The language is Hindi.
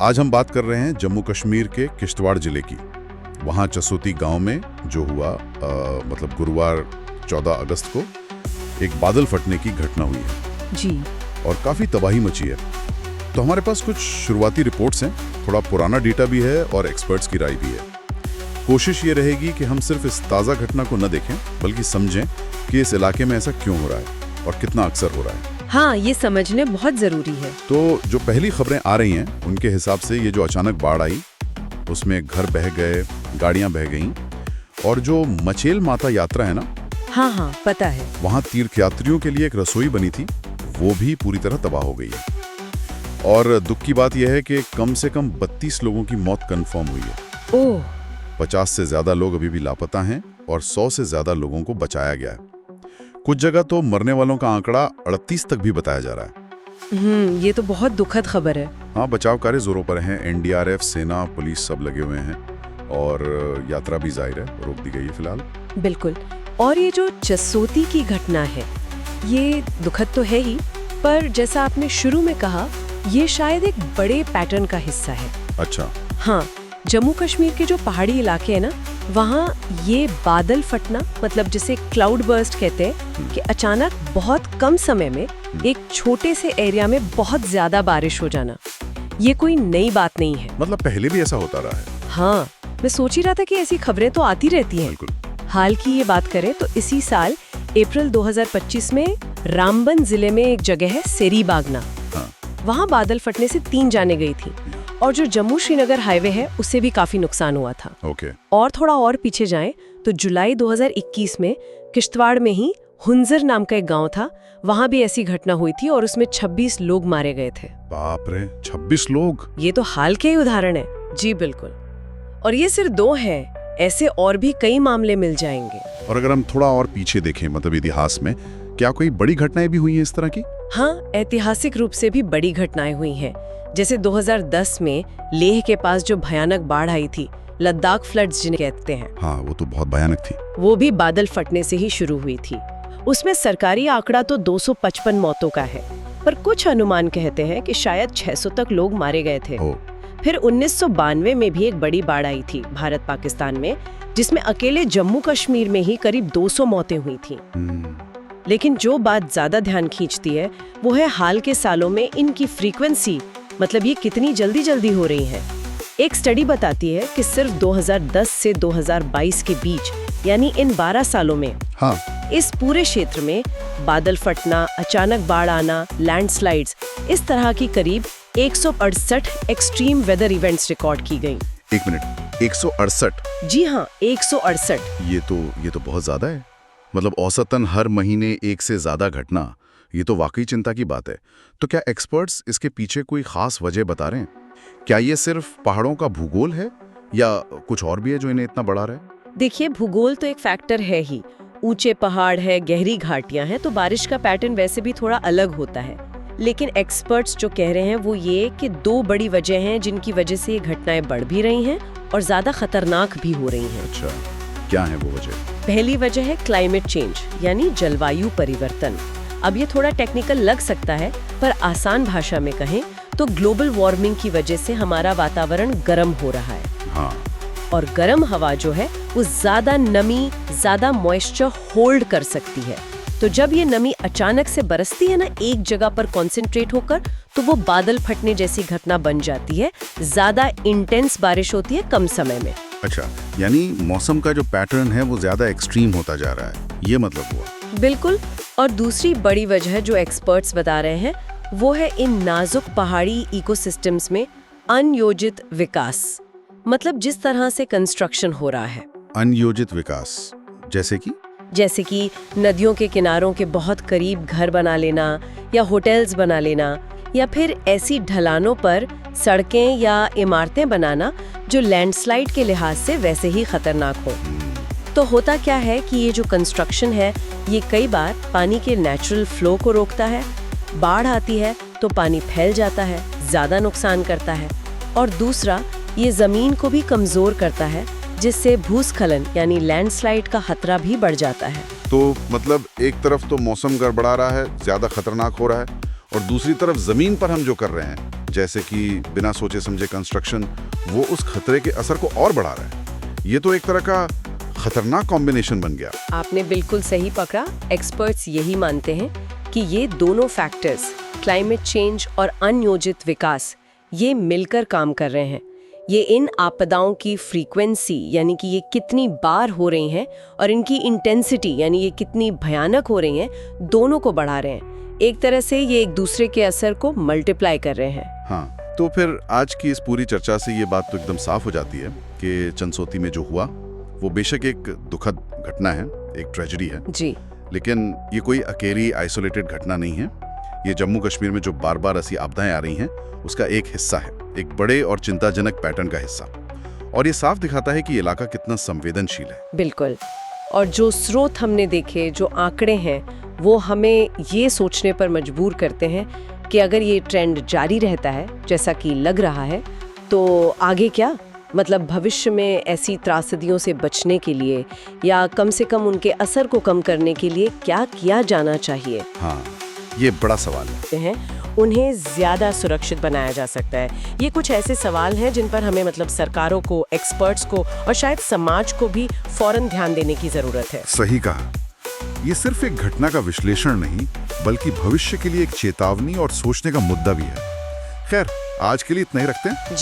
आज हम बात कर रहे हैं जम्मू कश्मीर के किश्तवाड़ जिले की। वहाँ जसोती गांव में जो हुआ मतलब गुरुवार 14 अगस्त को एक बादल फटने की घटना हुई है जी। और काफ़ी तबाही मची है। तो हमारे पास कुछ शुरुआती रिपोर्ट्स हैं, थोड़ा पुराना डेटा भी है और एक्सपर्ट्स की राय भी है। कोशिश ये रहेगी कि हम सिर्फ इस ताज़ा घटना को न देखें बल्कि समझें कि इस इलाके में ऐसा क्यों हो रहा है और कितना अक्सर हो रहा है। हाँ, ये समझने बहुत जरूरी है। तो जो पहली खबरें आ रही हैं उनके हिसाब से ये जो अचानक बाढ़ आई उसमें घर बह गए, गाड़ियां बह गईं और जो मचेल माता यात्रा है ना, हाँ, पता है। वहाँ तीर्थयात्रियों के लिए एक रसोई बनी थी, वो भी पूरी तरह तबाह हो गई है। और दुख की बात यह है कि कम से कम 32 लोगों की मौत कंफर्म हुई है। ओह! 50 से ज्यादा लोग अभी भी लापता हैं और 100 से ज्यादा लोगों को बचाया गया है। कुछ जगह तो मरने वालों का आंकड़ा 38 तक भी बताया जा रहा है। ये तो बहुत दुखद खबर है। हाँ, बचाव कार्य जोरों पर हैं। एनडीआरएफ, सेना, पुलिस सब लगे हुए हैं और यात्रा भी जाहिर है रोक दी गई है फिलहाल। बिल्कुल। और ये जो जसोती की घटना है, ये दुखद तो है ही, पर जैसा आपने शुरू में कहा, ये शायद एक बड़े पैटर्न का हिस्सा है। अच्छा। हाँ, जम्मू कश्मीर के जो पहाड़ी इलाके हैं ना, वहाँ ये बादल फटना, मतलब जिसे क्लाउड बर्स्ट कहते हैं, कि अचानक बहुत कम समय में एक छोटे से एरिया में बहुत ज्यादा बारिश हो जाना, ये कोई नई बात नहीं है। मतलब पहले भी ऐसा होता रहा है। हाँ, मैं सोच ही रहा था कि ऐसी खबरें तो आती रहती हैं। बिल्कुल। हाल की ये बात करें तो इसी साल अप्रैल 2025 में रामबन जिले में एक जगह है सेरी बागना। हाँ। वहाँ बादल फटने से 3 जानें गई थी और जो जम्मू श्रीनगर हाईवे है उससे भी काफी नुकसान हुआ था। ओके। और थोड़ा और पीछे जाएं तो जुलाई 2021 में किश्तवाड़ में ही हुंजर नाम का एक गांव था, वहां भी ऐसी घटना हुई थी और उसमें 26 लोग मारे गए थे। बाप रे, 26 लोग! ये तो हाल के ही उदाहरण है। जी बिल्कुल। और ये सिर्फ 2 हैं, ऐसे और भी कई मामले मिल जाएंगे। और अगर हम थोड़ा और पीछे देखें, मतलब इतिहास में क्या कोई बड़ी घटनाएं भी हुई हैं इस तरह की? हाँ, ऐतिहासिक रूप से भी बड़ी घटनाएं हुई हैं। जैसे 2010 में लेह के पास जो भयानक बाढ़ आई थी, लद्दाख फ्लड्स जिन्हें कहते हैं। हाँ, वो तो बहुत भयानक थी। वो भी बादल फटने से ही शुरू हुई थी। उसमें सरकारी आंकड़ा तो 255 मौतों का है, पर कुछ अनुमान कहते हैं कि शायद 600 तक लोग मारे गए थे। फिर 1992 में भी एक बड़ी बाढ़ आई थी भारत पाकिस्तान में, जिसमें अकेले जम्मू कश्मीर में ही करीब 200 मौतें हुई थी। लेकिन जो बात ज्यादा ध्यान खींचती है वो है हाल के सालों में इनकी फ्रीक्वेंसी, मतलब ये कितनी जल्दी हो रही है। एक स्टडी बताती है कि सिर्फ 2010 से 2022 के बीच, यानी इन 12 सालों में, हाँ, इस पूरे क्षेत्र में बादल फटना, अचानक बाढ़ आना, लैंडस्लाइड्स, इस तरह की करीब 168 एक्सट्रीम वेदर इवेंट्स रिकॉर्ड की गई। 1 मिनट, 168? जी हाँ, 168। ये तो बहुत ज्यादा है। मतलब औसतन हर महीने एक से ज्यादा घटना, ये तो वाकई चिंता की बात है। तो क्या एक्सपर्ट्स इसके पीछे कोई खास वजह बता रहे हैं? क्या ये सिर्फ पहाड़ों का भूगोल है या कुछ और भी है जो इन्हें इतना बढ़ा रहा है? देखिए, भूगोल तो एक फैक्टर है ही। ऊंचे पहाड़ है, गहरी घाटियां हैं, तो बारिश का पैटर्न वैसे भी थोड़ा अलग होता है। लेकिन एक्सपर्ट्स जो कह रहे हैं वो ये कि 2 बड़ी वजह हैं जिनकी वजह से ये घटनाएं बढ़ भी रही हैं और ज्यादा खतरनाक भी हो रही हैं। अच्छा, क्या है वो वजह? पहली वजह है क्लाइमेट चेंज, यानी जलवायु परिवर्तन। अब ये थोड़ा टेक्निकल लग सकता है, पर आसान भाषा में कहें तो ग्लोबल वार्मिंग की वजह से हमारा वातावरण गर्म हो रहा है। हाँ। और गर्म हवा जो है वो ज्यादा नमी, ज्यादा मॉइस्चर होल्ड कर सकती है। तो जब ये नमी अचानक से बरसती है ना एक जगह पर कॉन्सेंट्रेट होकर, तो वो बादल फटने जैसी घटना बन जाती है। ज्यादा इंटेंस बारिश होती है कम समय में। अच्छा, यानी मौसम का जो पैटर्न है वो ज्यादा एक्सट्रीम होता जा रहा है, ये मतलब हुआ? बिल्कुल। और दूसरी बड़ी वजह जो एक्सपर्ट्स बता रहे हैं वो है इन नाजुक पहाड़ी इकोसिस्टम्स में अनियोजित विकास। मतलब जिस तरह से कंस्ट्रक्शन हो रहा है। अनियोजित विकास जैसे कि नदियों के किनारों के बहुत करीब घर बना लेना या होटल्स बना लेना, या फिर ऐसी ढलानों पर सड़कें या इमारतें बनाना जो लैंडस्लाइड के लिहाज से वैसे ही खतरनाक हो। तो होता क्या है कि ये जो कंस्ट्रक्शन है ये कई बार पानी के नेचुरल फ्लो को रोकता है। बाढ़ आती है तो पानी फैल जाता है, ज्यादा नुकसान करता है। और दूसरा, ये जमीन को भी कमजोर करता है, जिससे भूस्खलन यानी लैंडस्लाइड का खतरा भी बढ़ जाता है। तो मतलब एक तरफ तो मौसम गड़बड़ा रहा है, ज्यादा खतरनाक हो रहा है, और दूसरी तरफ जमीन पर हम जो कर रहे हैं, जैसे कि बिना सोचे समझे कंस्ट्रक्शन, वो उस खतरे के असर को और बढ़ा रहा है। ये तो एक तरह का खतरनाक कॉम्बिनेशन बन गया। आपने बिल्कुल सही पकड़ा। एक्सपर्ट्स यही मानते हैं कि ये दोनों फैक्टर्स, क्लाइमेट चेंज और अनियोजित विकास, ये मिलकर काम कर रहे हैं। ये इन आपदाओं की फ्रीक्वेंसी, यानी कि ये कितनी बार हो रही हैं, और इनकी इंटेंसिटी, यानी ये कितनी भयानक हो रही हैं, दोनों को बढ़ा रहे हैं। एक तरह से ये एक दूसरे के असर को मल्टीप्लाई कर रहे हैं। हाँ, तो फिर आज की इस पूरी चर्चा से ये बात तो एकदम साफ हो जाती है कि चंदसोती में जो हुआ वो बेशक एक दुखद घटना है, एक ट्रेजेडी है जी, लेकिन ये कोई अकेली आइसोलेटेड घटना नहीं है। ये जम्मू कश्मीर में जो बार बार ऐसी आपदाएं आ रही हैं उसका एक हिस्सा है, एक बड़े और चिंताजनक पैटर्न का हिस्सा। और ये साफ दिखाता है कि ये इलाका कितना संवेदनशील है। बिल्कुल। और जो स्रोत हमने देखे, जो आंकड़े हैं, वो हमें ये सोचने पर मजबूर करते हैं कि अगर ये ट्रेंड जारी रहता है जैसा कि लग रहा है, तो आगे क्या? मतलब भविष्य में ऐसी त्रासदियों से बचने के लिए या कम से कम उनके असर को कम करने के लिए क्या किया जाना चाहिए? हाँ, ये बड़ा सवाल है। उन्हें ज्यादा सुरक्षित बनाया जा सकता है। ये कुछ ऐसे सवाल हैं जिन पर हमें सरकारों को, एक्सपर्ट्स को और शायद समाज को भी फौरन ध्यान देने की जरूरत है। सही कहा। ये सिर्फ एक घटना का विश्लेषण नहीं, बल्कि भविष्य के लिए एक चेतावनी और सोचने का मुद्दा भी है। खैर, आज के लिए इतना ही रखते हैं।